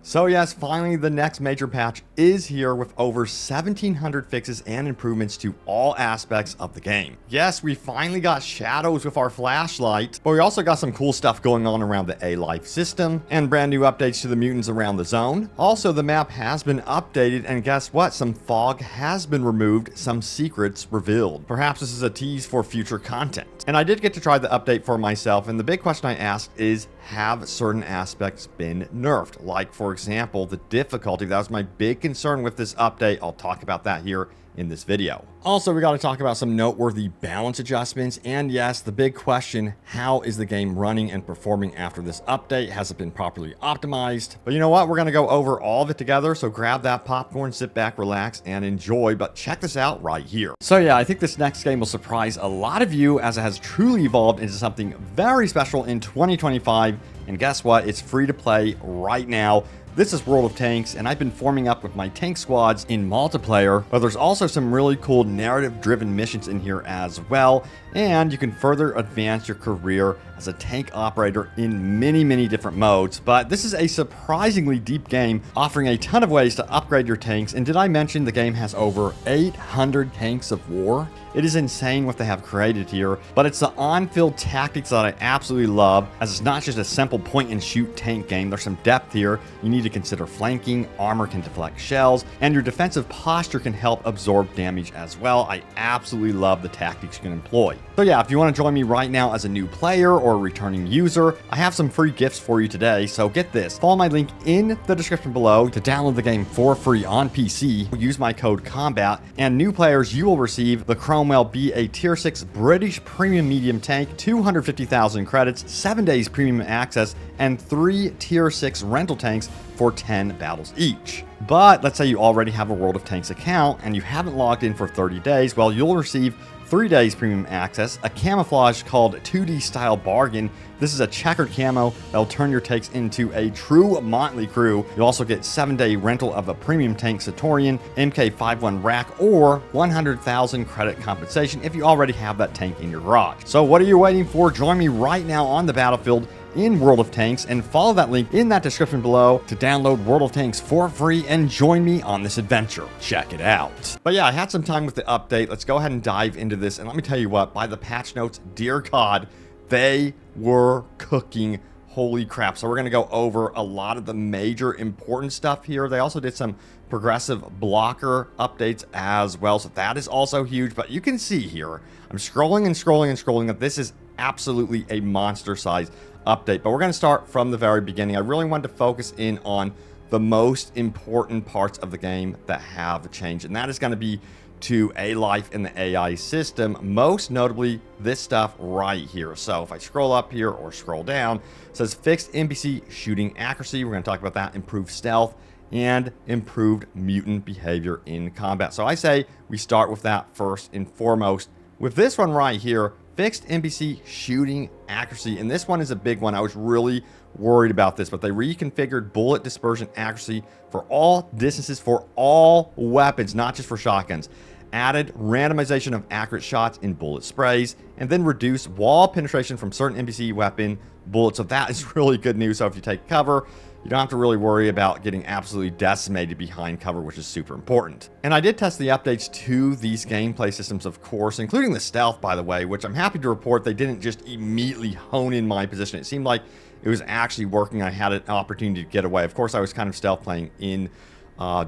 So yes, finally the next major patch is here with over 1700 fixes and improvements to all aspects of the game. Yes, we finally got shadows with our flashlight, but we also got some cool stuff going on around the A-Life system and brand new updates to the mutants around the zone. Also, the map has been updated, and guess what? Some fog has been removed, some secrets revealed. Perhaps this is a tease for future content. And I did get to try the update for myself, and the big question I asked is, have certain aspects been nerfed? Like, for example, the difficulty. That was my big concern with this update. I'll talk about that here in this video. Also, we got to talk about some noteworthy balance adjustments, and yes, the big question, how is the game running and performing after this update? Has it been properly optimized? But you know what, we're going to go over all of it together, so grab that popcorn, sit back, relax, and enjoy. But check this out right here. So yeah, I think this next game will surprise a lot of you, as it has truly evolved into something very special in 2025, and guess what, it's free to play right now. This is World of Tanks, and I've been forming up with my tank squads in multiplayer, but there's also some really cool narrative-driven missions in here as well, and you can further advance your career as a tank operator in many different modes. But this is a surprisingly deep game, offering a ton of ways to upgrade your tanks, and did I mention the game has over 800 tanks of war? It is insane what they have created here, but it's the on-field tactics that I absolutely love, as it's not just a simple point-and-shoot tank game. There's some depth here. You need to consider flanking, armor can deflect shells, and your defensive posture can help absorb damage as well. I absolutely love the tactics you can employ. So yeah, if you want to join me right now as a new player or a returning user, I have some free gifts for you today, so get this. Follow my link in the description below to download the game for free on PC. Use my code COMBAT, and new players, you will receive the Cromwell B, a tier 6 British premium medium tank, 250,000 credits, 7 days premium access, and 3 tier 6 rental tanks for 10 battles each. But let's say you already have a World of Tanks account and you haven't logged in for 30 days, well, you'll receive 3 days premium access, a camouflage called 2D Style Bargain. This is a checkered camo that'll turn your tanks into a true motley crew. You'll also get 7-day rental of a premium tank Satorian, MK51 rack, or 100,000 credit compensation if you already have that tank in your garage. So what are you waiting for? Join me right now on the battlefield in World of Tanks, and follow that link in that description below to download World of Tanks for free and join me on this adventure. Check it out. But yeah, I had some time with the update. Let's go ahead and dive into this, and let me tell you what, by the patch notes, dear God, they were cooking. Holy crap. So we're going to go over a lot of the major important stuff here. They also did some progressive blocker updates as well, so that is also huge. But you can see here, I'm scrolling and scrolling and scrolling, that this is absolutely a monster size update. But we're going to start from the very beginning. I really wanted to focus in on the most important parts of the game that have changed, and that is going to be to A-Life in the AI system, most notably this stuff right here. So if I scroll up here or scroll down, it says fixed NPC shooting accuracy. We're going to talk about that, improved stealth, and improved mutant behavior in combat. So I say we start with that first and foremost. With this one right here, fixed NPC shooting accuracy, and this one is a big one. I was really worried about this, but they reconfigured bullet dispersion accuracy for all distances for all weapons, not just for shotguns. Added randomization of accurate shots in bullet sprays, and then reduced wall penetration from certain NPC weapon bullets. So that is really good news. So if you take cover, you don't have to really worry about getting absolutely decimated behind cover, which is super important. And I did test the updates to these gameplay systems, of course, including the stealth, by the way, which I'm happy to report they didn't just immediately hone in my position. It seemed like it was actually working. I had an opportunity to get away. Of course, I was kind of stealth playing in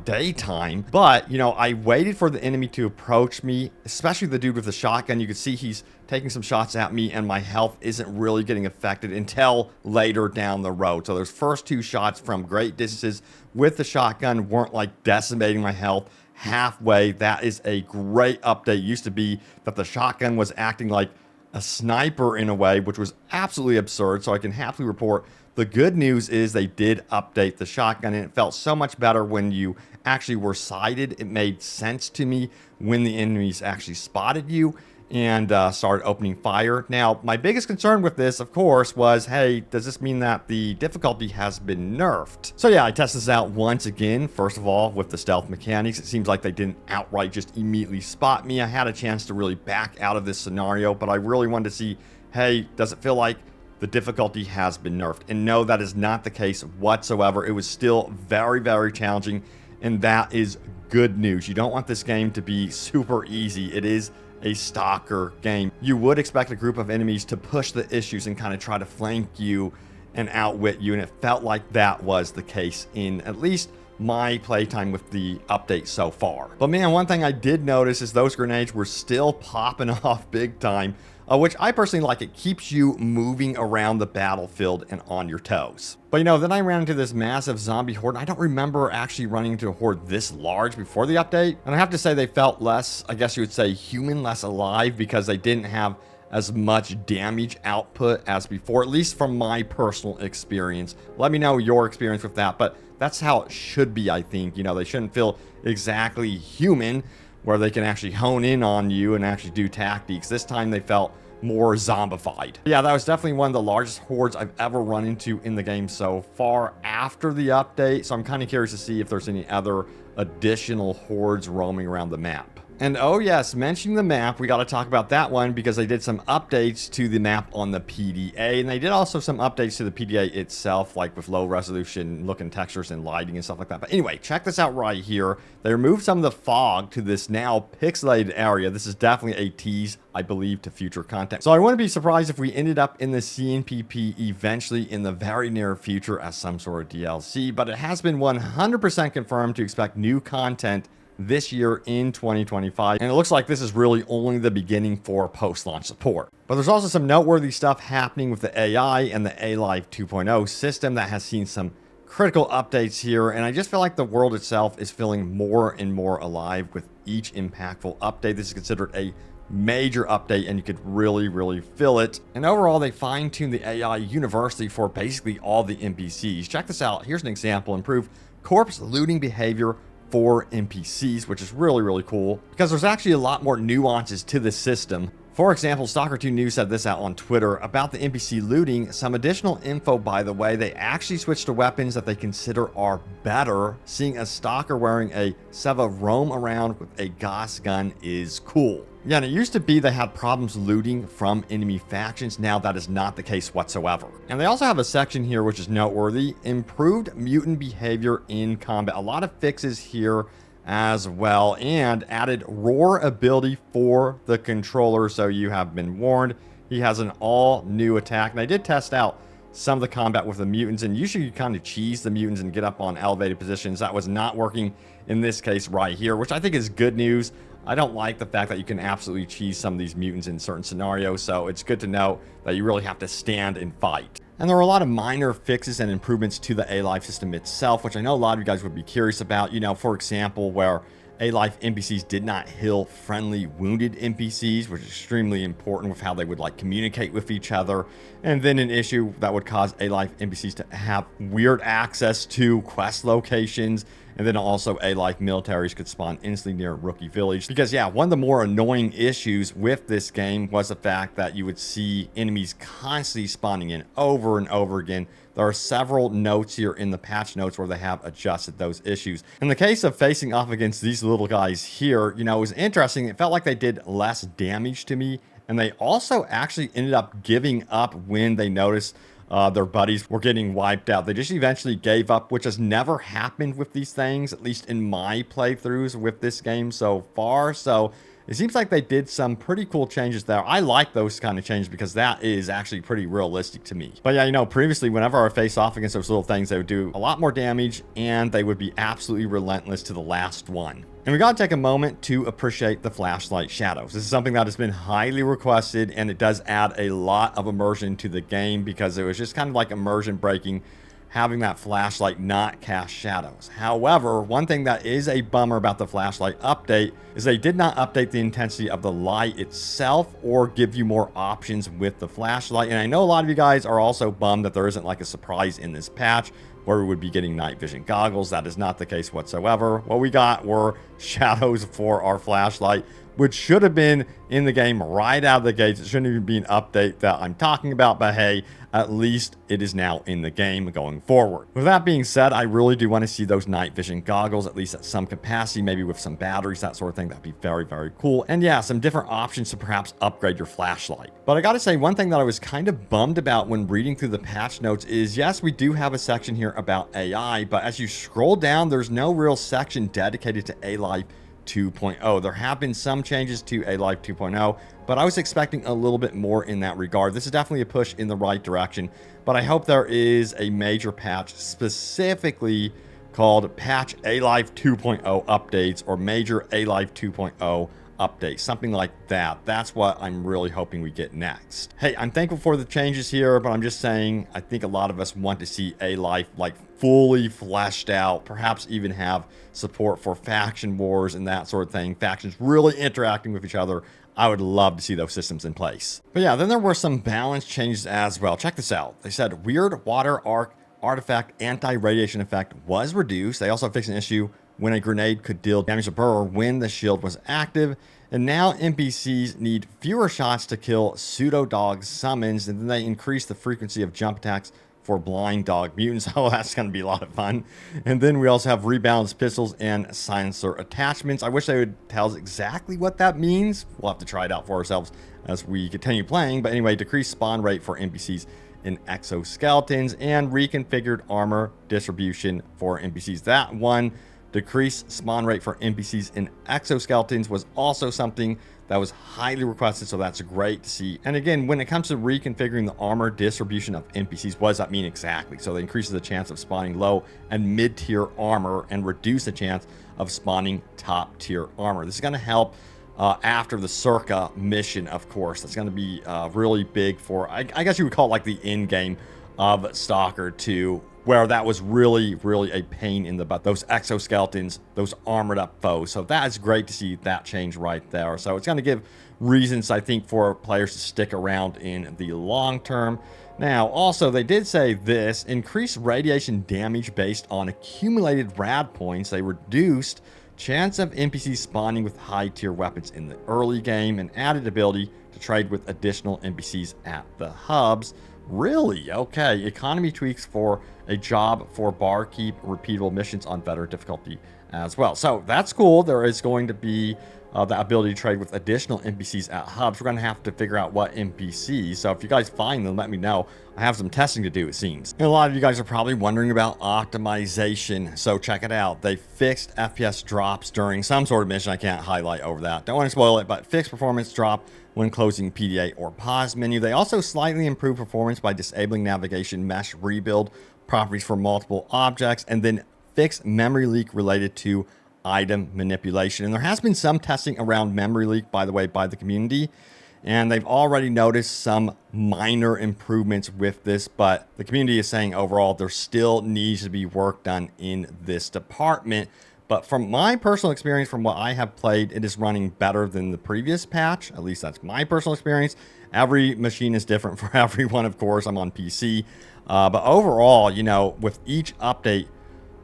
daytime, but you know, I waited for the enemy to approach me, especially the dude with the shotgun. You can see he's taking some shots at me, and my health isn't really getting affected until later down the road. So those first 2 shots from great distances with the shotgun weren't like decimating my health halfway. That is a great update. It used to be that the shotgun was acting like a sniper in a way, which was absolutely absurd. So I can happily report the good news is they did update the shotgun, and it felt so much better when you actually were sighted. It made sense to me when the enemies actually spotted you and started opening fire. Now, my biggest concern with this, of course, was, hey, does this mean that the difficulty has been nerfed? So yeah, I tested this out once again. First of all, with the stealth mechanics, it seems like they didn't outright just immediately spot me. I had a chance to really back out of this scenario, but I really wanted to see, hey, does it feel like the difficulty has been nerfed. And no, that is not the case whatsoever. It was still very, very challenging, and that is good news. You don't want this game to be super easy. It is a Stalker game. You would expect a group of enemies to push the issues and kind of try to flank you and outwit you, and it felt like that was the case in at least my playtime with the update so far. But man, one thing I did notice is those grenades were still popping off big time, which I personally like. It keeps you moving around the battlefield and on your toes. But you know, then I ran into this massive zombie horde. I don't remember actually running into a horde this large before the update. And I have to say they felt less, I guess you would say, human, less alive, because they didn't have as much damage output as before, at least from my personal experience. Let me know your experience with that, but that's how it should be, I think. You know, they shouldn't feel exactly human, where they can actually hone in on you and actually do tactics. This time they felt more zombified. Yeah, that was definitely one of the largest hordes I've ever run into in the game so far after the update, so I'm kind of curious to see if there's any other additional hordes roaming around the map. And oh yes, mentioning the map, we got to talk about that one, because they did some updates to the map on the PDA, and they did also some updates to the PDA itself, like with low resolution looking textures and lighting and stuff like that. But anyway, check this out right here. They removed some of the fog to this now pixelated area. This is definitely a tease, I believe, to future content. So I wouldn't be surprised if we ended up in the CNPP eventually in the very near future as some sort of DLC, but it has been 100% confirmed to expect new content this year in 2025, and it looks like this is really only the beginning for post-launch support. But there's also some noteworthy stuff happening with the AI and the A-Live 2.0 system that has seen some critical updates here, and I just feel like the world itself is feeling more and more alive with each impactful update. This is considered a major update, and you could really feel it. And overall, they fine-tuned the AI universally for basically all the NPCs. Check this out. Here's an example: improved corpse looting behavior for NPCs, which is really cool, because there's actually a lot more nuances to the system. For example, Stalker 2 News said this out on Twitter about the NPC looting. Some additional info, by the way: they actually switched to weapons that they consider are better. Seeing a Stalker wearing a Seva roam around with a Gauss gun is cool. Yeah, and it used to be they had problems looting from enemy factions. Now that is not the case whatsoever. And they also have a section here which is noteworthy: improved mutant behavior in combat. A lot of fixes here as well, and added roar ability for the controller. So you have been warned. He has an all new attack, and I did test out some of the combat with the mutants, and usually you kind of cheese the mutants and get up on elevated positions. That was not working in this case right here, which I think is good news. I don't like the fact that you can absolutely cheese some of these mutants in certain scenarios, so it's good to know that you really have to stand and fight. And there are a lot of minor fixes and improvements to the A-Live system itself, which I know a lot of you guys would be curious about. You know, for example, where A-Live NPCs did not heal friendly wounded NPCs, which is extremely important with how they would like communicate with each other. And then an issue that would cause A-Live NPCs to have weird access to quest locations. And then also A-Live militaries could spawn instantly near Rookie Village. Because yeah, one of the more annoying issues with this game was the fact that you would see enemies constantly spawning in over and over again. There are several notes here in the patch notes where they have adjusted those issues. In the case of facing off against these little guys here, you know, it was interesting. It felt like they did less damage to me, and they also actually ended up giving up when they noticed their buddies were getting wiped out. They just eventually gave up, which has never happened with these things, at least in my playthroughs with this game so far. So it seems like they did some pretty cool changes there. I like those kind of changes because that is actually pretty realistic to me. But yeah, you know, previously, whenever I face off against those little things, they would do a lot more damage, and they would be absolutely relentless to the last one. And we gotta take a moment to appreciate the flashlight shadows. This is something that has been highly requested, and it does add a lot of immersion to the game, because it was just kind of like immersion breaking having that flashlight not cast shadows. However, one thing that is a bummer about the flashlight update is they did not update the intensity of the light itself or give you more options with the flashlight. And I know a lot of you guys are also bummed that there isn't like a surprise in this patch where we would be getting night vision goggles. That is not the case whatsoever. What we got were shadows for our flashlight, which should have been in the game right out of the gates. It shouldn't even be an update that I'm talking about, but hey, at least it is now in the game going forward. With that being said, I really do want to see those night vision goggles, at least at some capacity, maybe with some batteries, that sort of thing. That'd be very, very cool. And yeah, some different options to perhaps upgrade your flashlight. But I gotta say, one thing that I was kind of bummed about when reading through the patch notes is, yes, we do have a section here about AI, but as you scroll down, there's no real section dedicated to A-Life 2.0. There have been some changes to A-Life 2.0, but I was expecting a little bit more in that regard. This is definitely a push in the right direction, but I hope there is a major patch specifically called Patch A-Life 2.0 Updates or Major A-Life 2.0 Update, something like that. That's what I'm really hoping we get next. Hey, I'm thankful for the changes here, but I'm just saying, I think a lot of us want to see A-Life like fully fleshed out, perhaps even have support for faction wars and that sort of thing. Factions really interacting with each other. I would love to see those systems in place. But yeah, then there were some balance changes as well. Check this out. They said weird water arc artifact anti-radiation effect was reduced. They also fixed an issue when a grenade could deal damage to Burr when the shield was active. And now NPCs need fewer shots to kill pseudo-dog summons, and then they increase the frequency of jump attacks for blind dog mutants. Oh, that's going to be a lot of fun. And then we also have rebalanced pistols and silencer attachments. I wish they would tell us exactly what that means. We'll have to try it out for ourselves as we continue playing. But anyway, decreased spawn rate for NPCs in exoskeletons and reconfigured armor distribution for NPCs. That one, decreased spawn rate for NPCs in exoskeletons, was also something that was highly requested, so that's great to see. And again, when it comes to reconfiguring the armor distribution of NPCs, what does that mean exactly? So it increases the chance of spawning low and mid-tier armor and reduce the chance of spawning top-tier armor. This is going to help after the Circa mission, of course. That's going to be really big for, I guess you would call it like the end game of Stalker 2, where that was really, really a pain in the butt. Those exoskeletons, those armored up foes. So that is great to see that change right there. So it's going to give reasons, I think, for players to stick around in the long term. Now, also, they did say this: increased radiation damage based on accumulated rad points. They reduced chance of NPCs spawning with high tier weapons in the early game and added ability to trade with additional NPCs at the hubs. Really? Okay. Economy tweaks for a job for barkeep, repeatable missions on better difficulty as well. So that's cool. There is going to be the ability to trade with additional NPCs at hubs. We're going to have to figure out what NPCs. So if you guys find them, let me know. I have some testing to do, it seems. And a lot of you guys are probably wondering about optimization. So check it out. They fixed FPS drops during some sort of mission. I can't highlight over that. Don't want to spoil it, but fixed performance drop when closing PDA or pause menu. They also slightly improved performance by disabling navigation mesh rebuild properties for multiple objects, and then fixed memory leak related to item manipulation. And there has been some testing around memory leak, by the way, by the community, and they've already noticed some minor improvements with this, but the community is saying overall there still needs to be work done in this department. But from my personal experience, from what I have played, it is running better than the previous patch. At least that's my personal experience. Every machine is different for everyone, of course. I'm on PC. But overall, you know, with each update,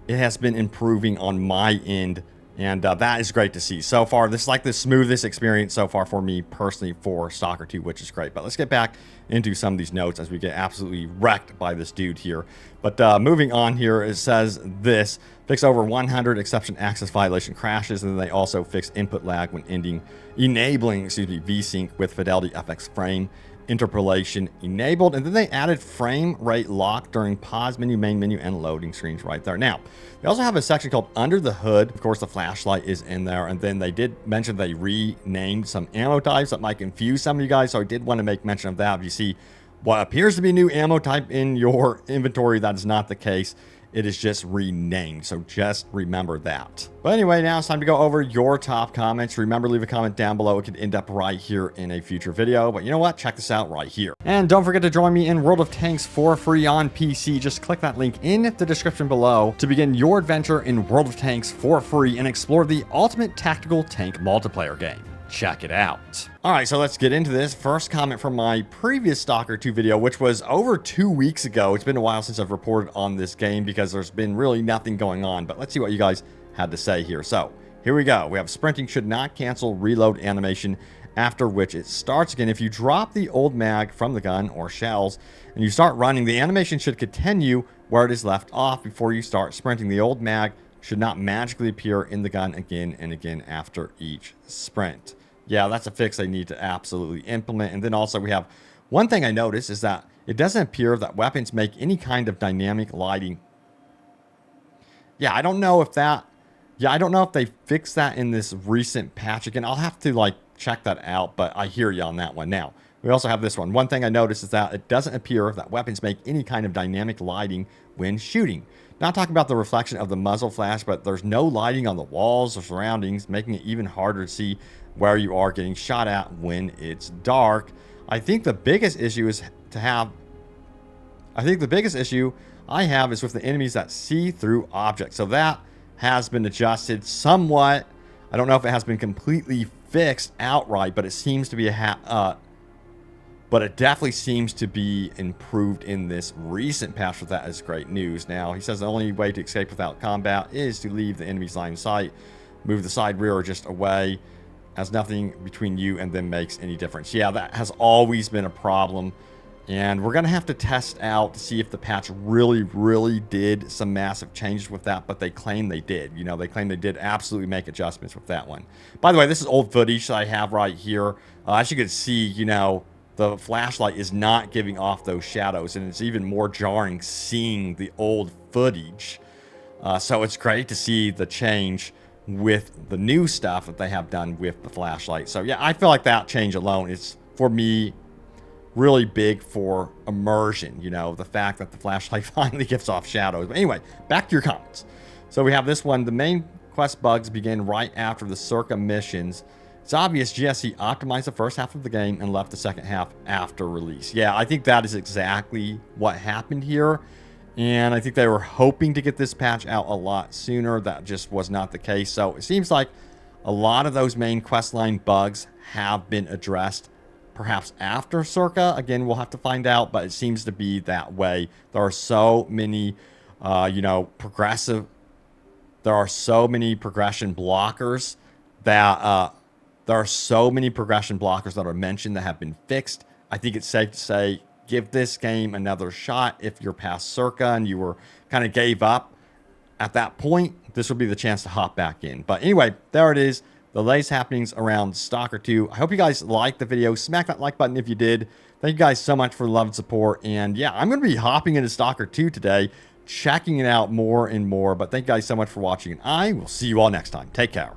it has been improving on my end. And that is great to see. So far, this is like the smoothest experience so far for me personally for Stalker 2, which is great. But let's get back into some of these notes as we get absolutely wrecked by this dude here. But moving on here, it says this: fix over 100 exception access violation crashes, and then they also fix input lag when enabling VSync with Fidelity FX frame interpolation enabled. And then they added frame rate lock during pause menu, main menu, and loading screens right there. Now, they also have a section called Under the Hood. Of course, the flashlight is in there. And then they did mention they renamed some ammo types that might confuse some of you guys. So I did want to make mention of that. If you see what appears to be new ammo type in your inventory, that is not the case. It is just renamed, so just remember that. But anyway, now it's time to go over your top comments. Remember, leave a comment down below. It could end up right here in a future video. But you know what? Check this out right here. And don't forget to join me in World of Tanks for free on PC. Just click that link in the description below to begin your adventure in World of Tanks for free and explore the ultimate tactical tank multiplayer game. check it out. All right, so let's get into this. First comment from my previous Stalker 2 video, which was over 2 weeks ago. It's been a while since I've reported on this game because there's been really nothing going on, but let's see what you guys had to say here. So here we go. We have sprinting should not cancel reload animation, after which it starts again. If you drop the old mag from the gun or shells and you start running, the animation should continue where it is left off before you start sprinting. The old mag should not magically appear in the gun again and again after each sprint. Yeah, that's a fix they need to absolutely implement. And then also we have one thing I noticed is that it doesn't appear that weapons make any kind of dynamic lighting. Yeah, I don't know if they fixed that in this recent patch. Again, I'll have to like check that out, but I hear you on that one. Now, we also have this one. One thing I noticed is that it doesn't appear that weapons make any kind of dynamic lighting when shooting. Not talking about the reflection of the muzzle flash, but there's no lighting on the walls or surroundings, making it even harder to see where you are getting shot at when it's dark. I think the biggest issue is the biggest issue I have is with the enemies that see through objects. So that has been adjusted somewhat. I don't know if it has been completely fixed outright, but it seems to be but it definitely seems to be improved in this recent patch. With that is great news. Now, he says the only way to escape without combat is to leave the enemy's line of sight, move the side, rear, or just away, as nothing between you and them makes any difference. Yeah, that has always been a problem, and we're going to have to test out to see if the patch really did some massive changes with that, but they claim they did. You know, they claim they did absolutely make adjustments with that one. By the way, this is old footage that I have right here. As you can see, you know, the flashlight is not giving off those shadows, and it's even more jarring seeing the old footage. So it's great to see the change with the new stuff that they have done with the flashlight. So yeah, I feel like that change alone is, for me, really big for immersion. You know, the fact that the flashlight finally gives off shadows. But anyway, back to your comments. So we have this one. The main quest bugs begin right after the Circa missions. It's obvious GSC optimized the first half of the game and left the second half after release. Yeah, I think that is exactly what happened here. And I think they were hoping to get this patch out a lot sooner. That just was not the case. So it seems like a lot of those main questline bugs have been addressed, perhaps after Circa. Again, we'll have to find out, but it seems to be that way. There are so many, progression blockers that are mentioned that have been fixed. I think it's safe to say, give this game another shot. If you're past Circa and you were kind of gave up at that point, this will be the chance to hop back in. But anyway, there it is. The latest happenings around Stalker 2. I hope you guys liked the video. Smack that like button if you did. Thank you guys so much for the love and support. And yeah, I'm going to be hopping into Stalker 2 today, checking it out more and more. But thank you guys so much for watching, and I will see you all next time. Take care.